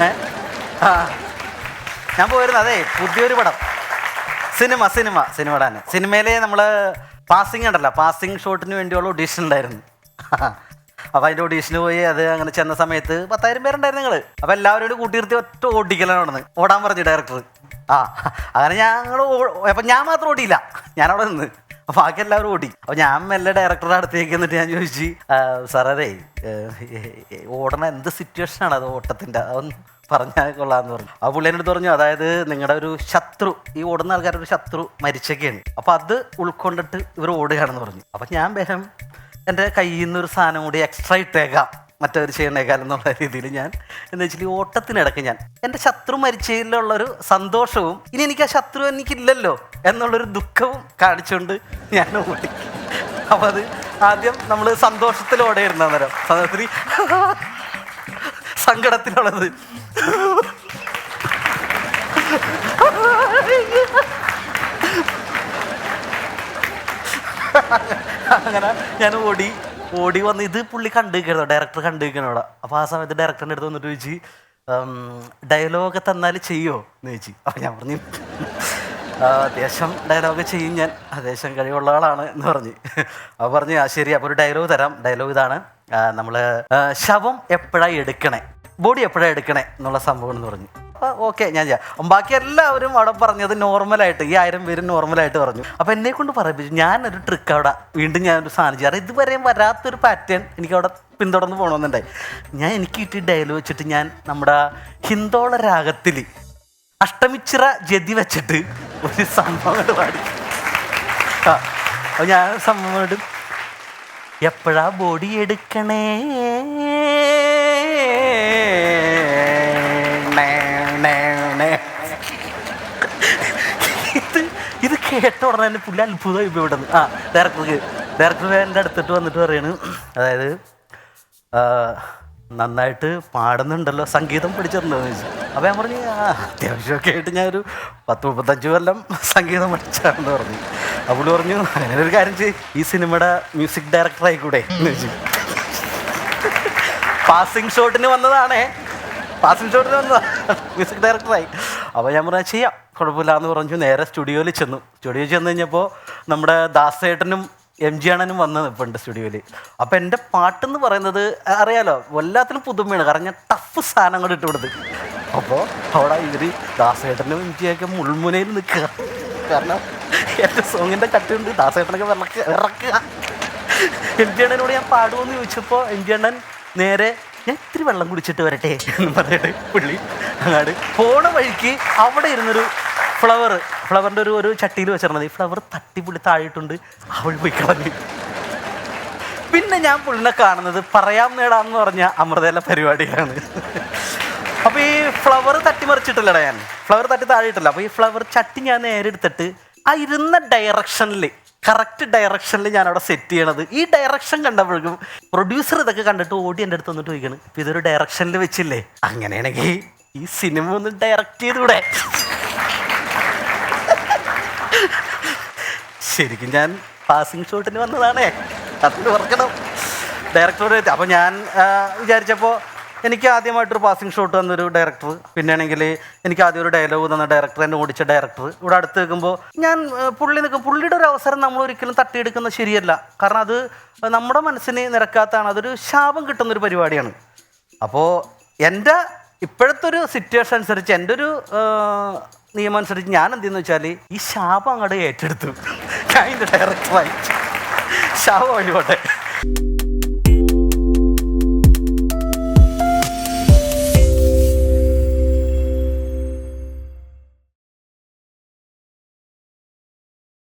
ഏ ആ ഞാൻ പോയിരുന്നു. അതെ, പുതിയൊരു പടം, സിനിമ തന്നെ. സിനിമയിലെ നമ്മൾ പാസിങ് ഉണ്ടല്ലോ, പാസിങ് ഷോട്ടിന് വേണ്ടിയുള്ള ഓഡീഷൻ ഉണ്ടായിരുന്നു. അപ്പോൾ അതിൻ്റെ ഓഡീഷന് പോയി. അത് അങ്ങനെ ചെന്ന സമയത്ത് 10,000 പേരുണ്ടായിരുന്നു ഞങ്ങൾ. അപ്പോൾ എല്ലാവരോടും കൂട്ടി നിർത്തി ഒറ്റ ഓടിക്കലാണ് നടന്ന് ഓടാൻ പറഞ്ഞു ഡയറക്ടർ. അങ്ങനെ അപ്പം ഞാൻ മാത്രം ഓടിയില്ല, ഞാനവിടെ നിന്ന്. അപ്പോൾ ബാക്കി എല്ലാവരും ഓടി. അപ്പോൾ ഞാൻ മെല്ലെ ഡയറക്ടറുടെ അടുത്തേക്ക് എന്നിട്ട് ഞാൻ ചോദിച്ചു, സാർ അതെ ഓടണ എന്ത് സിറ്റുവേഷനാണ് അത്, ഓട്ടത്തിൻ്റെ അതൊന്ന് പറഞ്ഞാൽ കൊള്ളാമെന്ന് പറഞ്ഞു. ആ പുള്ളിൻ്റെ അടുത്ത് പറഞ്ഞു, അതായത് നിങ്ങളുടെ ഒരു ശത്രു, ഈ ഓടുന്ന ആൾക്കാരുടെ ഒരു ശത്രു മരിച്ചൊക്കെയാണ്, അപ്പോൾ അത് ഉൾക്കൊണ്ടിട്ട് ഇവർ ഓടുകയാണെന്ന് പറഞ്ഞു. അപ്പം ഞാൻ വേഗം എൻ്റെ കയ്യിൽ നിന്നൊരു സാധനം കൂടി എക്സ്ട്രാ ഇട്ടേക്കാം, മറ്റവർ ചെയ്യണേക്കാൾ എന്നുള്ള രീതിയിൽ ഞാൻ എന്ന് വെച്ചാൽ ഈ ഓട്ടത്തിനിടയ്ക്ക് ഞാൻ എൻ്റെ ശത്രു മരിച്ചതിലുള്ളൊരു സന്തോഷവും ഇനി എനിക്ക് ആ ശത്രു എനിക്കില്ലല്ലോ എന്നുള്ളൊരു ദുഃഖവും കാണിച്ചുകൊണ്ട് ഞാൻ ഓടി. അപ്പോൾ അത് ആദ്യം നമ്മൾ സന്തോഷത്തിലോടെ ഇരുന്ന നേരം, സന്തോഷത്തിൽ സങ്കടത്തിലുള്ളത് അങ്ങനെ ഞാൻ ഓടി വന്ന് ഇത് പുള്ളി കണ്ടുവയ്ക്കണോ, ഡയറക്ടർ കണ്ടുവയ്ക്കണോടാ. അപ്പോൾ ആ സമയത്ത് ഡയറക്ടറിൻ്റെ അടുത്ത് വന്നിട്ട് ചോദിച്ച്, ഡയലോഗ് തന്നാൽ ചെയ്യുമോ എന്ന് ചോദിച്ചു. അപ്പോൾ ഞാൻ പറഞ്ഞു, അത്യാവശ്യം ഡയലോഗ് ചെയ്യും ഞാൻ, അത്യാവശ്യം കഴിവുള്ള ആളാണ് എന്ന് പറഞ്ഞ്. അപ്പോൾ പറഞ്ഞു, ശരി, അപ്പോൾ ഒരു ഡയലോഗ് തരാം. ഡയലോഗ് ഇതാണ്, നമ്മൾ ശവം എപ്പോഴാണ് എടുക്കണേ, ബോഡി എപ്പോഴാണ് എടുക്കണേ എന്നുള്ള സംഭവം എന്ന് പറഞ്ഞു. ഓക്കെ ഞാൻ ചെയ്യാം. ബാക്കി എല്ലാവരും അവിടെ പറഞ്ഞത് നോർമലായിട്ട്, ഈ 1000 പേര് നോർമലായിട്ട് പറഞ്ഞു. അപ്പോൾ എന്നെ കൊണ്ട് പറയിപ്പിച്ചു. ഞാനൊരു ട്രിക്ക് അവിടെ വീണ്ടും ഞാനൊരു സാധനം ചെയ്യാറ്, ഇതുവരെയും വരാത്തൊരു പാറ്റേൺ എനിക്ക് അവിടെ പിന്തുടർന്ന് പോകണമെന്നുണ്ടായി. എനിക്ക് കിട്ടിയ ഡയലോഗ് വെച്ചിട്ട് ഞാൻ നമ്മുടെ ഹിന്ദോള രാഗത്തിൽ അഷ്ടമിച്ചിറ ജതി വെച്ചിട്ട് ഒരു സംഭവം പാടി. അപ്പോൾ ഞാൻ സംഭവം എപ്പോഴാ ബോഡി എടുക്കണേ, ഇത് കേട്ട ഉടനെ തന്നെ പുള്ളി അത്ഭുതമായി ഇവിടെ നിന്ന്. ഡയറക്ടർ എൻ്റെ അടുത്തിട്ട് വന്നിട്ട് പറയാണ്, അതായത് നന്നായിട്ട് പാടുന്നുണ്ടല്ലോ, സംഗീതം പഠിച്ചിട്ടുണ്ടോ എന്ന് ചോദിച്ചു. അപ്പോൾ ഞാൻ പറഞ്ഞു, അത്യാവശ്യമൊക്കെ ആയിട്ട് ഞാനൊരു 10-35 കൊല്ലം സംഗീതം പഠിച്ചാണെന്ന് പറഞ്ഞു. അപ്പോൾ പറഞ്ഞു, അങ്ങനെ ഒരു കാര്യം ചെയ്യും, ഈ സിനിമയുടെ മ്യൂസിക് ഡയറക്ടർ ആയിക്കൂടെ എന്ന് ചോദിച്ചു. പാസിങ് ഷോട്ടിന് വന്നതാണ് മ്യൂസിക് ഡയറക്ടറായി. അപ്പോൾ ഞാൻ പറഞ്ഞാൽ ചെയ്യാം, കുഴപ്പമില്ല എന്ന് പറഞ്ഞു. നേരെ സ്റ്റുഡിയോയിൽ ചെന്നു കഴിഞ്ഞപ്പോൾ നമ്മുടെ ദാസേട്ടനും MG അണ്ണനും വന്ന് നിൽപ്പുണ്ട് സ്റ്റുഡിയോയിൽ. അപ്പോൾ എൻ്റെ പാട്ടെന്ന് പറയുന്നത് അറിയാലോ, എല്ലാത്തിനും പുതുമയാണ്, കാരണം ഞാൻ ടഫ് സാധനങ്ങൾ ഇട്ട് കൊടുത്ത്. അപ്പോൾ അവിടെ ദാസേട്ടനും MG ഒക്കെ മുൾമുനയിൽ നിൽക്കുക, കാരണം എൻ്റെ സോങ്ങിൻ്റെ കട്ടുണ്ട് ദാസേട്ടനൊക്കെ വിറക്കുക. MG അണ്ണനോട് ഞാൻ പാടുമെന്ന് ചോദിച്ചപ്പോൾ MG അണ്ണൻ നേരെ, ഞാൻ ഇത്തിരി വെള്ളം കുടിച്ചിട്ട് വരട്ടെ എന്ന് പറഞ്ഞിട്ട് പുള്ളി അങ്ങാട് പോണ വഴിക്ക് അവിടെ ഇരുന്നൊരു ഫ്ലവറിൻ്റെ ഒരു ചട്ടിയിൽ വെച്ചിരുന്നത്, ഈ ഫ്ലവർ തട്ടിപ്പുള്ളി താഴെയിട്ടുണ്ട്, അവൾ പോയി കളഞ്ഞു. പിന്നെ ഞാൻ പുള്ളിനെ കാണുന്നത് പറയാം നേടാന്ന് പറഞ്ഞ അമൃതയിലെ പരിപാടിയിലാണ്. അപ്പോൾ ഈ ഫ്ലവർ തട്ടിമറിച്ചിട്ടില്ലടാ, ഞാൻ ഫ്ലവർ തട്ടി താഴെയിട്ടില്ല. അപ്പോൾ ഈ ഫ്ലവർ ചട്ടി ഞാൻ നേരെ എടുത്തിട്ട് ആ ഇരുന്ന ഡയറക്ഷനിൽ, കറക്റ്റ് ഡയറക്ഷനിൽ ഞാനവിടെ സെറ്റ് ചെയ്യണത്. ഈ ഡയറക്ഷൻ കണ്ടപ്പോഴേക്കും പ്രൊഡ്യൂസർ ഇതൊക്കെ കണ്ടിട്ട് ഓടി എൻ്റെ അടുത്ത് വന്നിട്ട് ചോദിക്കണം, ഇപ്പം ഇതൊരു ഡയറക്ഷനിൽ വെച്ചില്ലേ, അങ്ങനെയാണെങ്കിൽ ഈ സിനിമ ഒന്ന് ഡയറക്റ്റ് ചെയ്തുകൂടെ? ശരിക്കും ഞാൻ പാസിങ് ഷോട്ടിന് വന്നതാണേ, അതിന് ഓർക്കണം ഡയറക്ടറോട്. അപ്പോൾ ഞാൻ വിചാരിച്ചപ്പോൾ എനിക്ക് ആദ്യമായിട്ടൊരു പാസിങ് ഷോട്ട് തന്നൊരു ഡയറക്ടർ, പിന്നെയാണെങ്കിൽ എനിക്ക് ആദ്യം ഒരു ഡയലോഗ് തന്ന ഡയറക്ടർ, എന്നെ ഓടിച്ച ഡയറക്ടർ ഇവിടെ അടുത്ത് നിൽക്കുമ്പോൾ ഞാൻ പുള്ളിയുടെ ഒരു അവസരം നമ്മൾ ഒരിക്കലും തട്ടിയെടുക്കുന്നത് ശരിയല്ല. കാരണം അത് നമ്മുടെ മനസ്സിന് നിരക്കാത്തതാണ്, അതൊരു ശാപം കിട്ടുന്നൊരു പരിപാടിയാണ്. അപ്പോൾ എൻ്റെ ഇപ്പോഴത്തെ ഒരു സിറ്റുവേഷൻ അനുസരിച്ച്, എൻ്റെ ഒരു നിയമം അനുസരിച്ച് ഞാൻ എന്തെന്ന് വെച്ചാൽ ഈ ശാപം അങ്ങോട്ട് ഏറ്റെടുത്തു. ഞാൻ ഇതിൻ്റെ ഡയറക്ടറായി, ശാപം വഴിപോട്ടെ.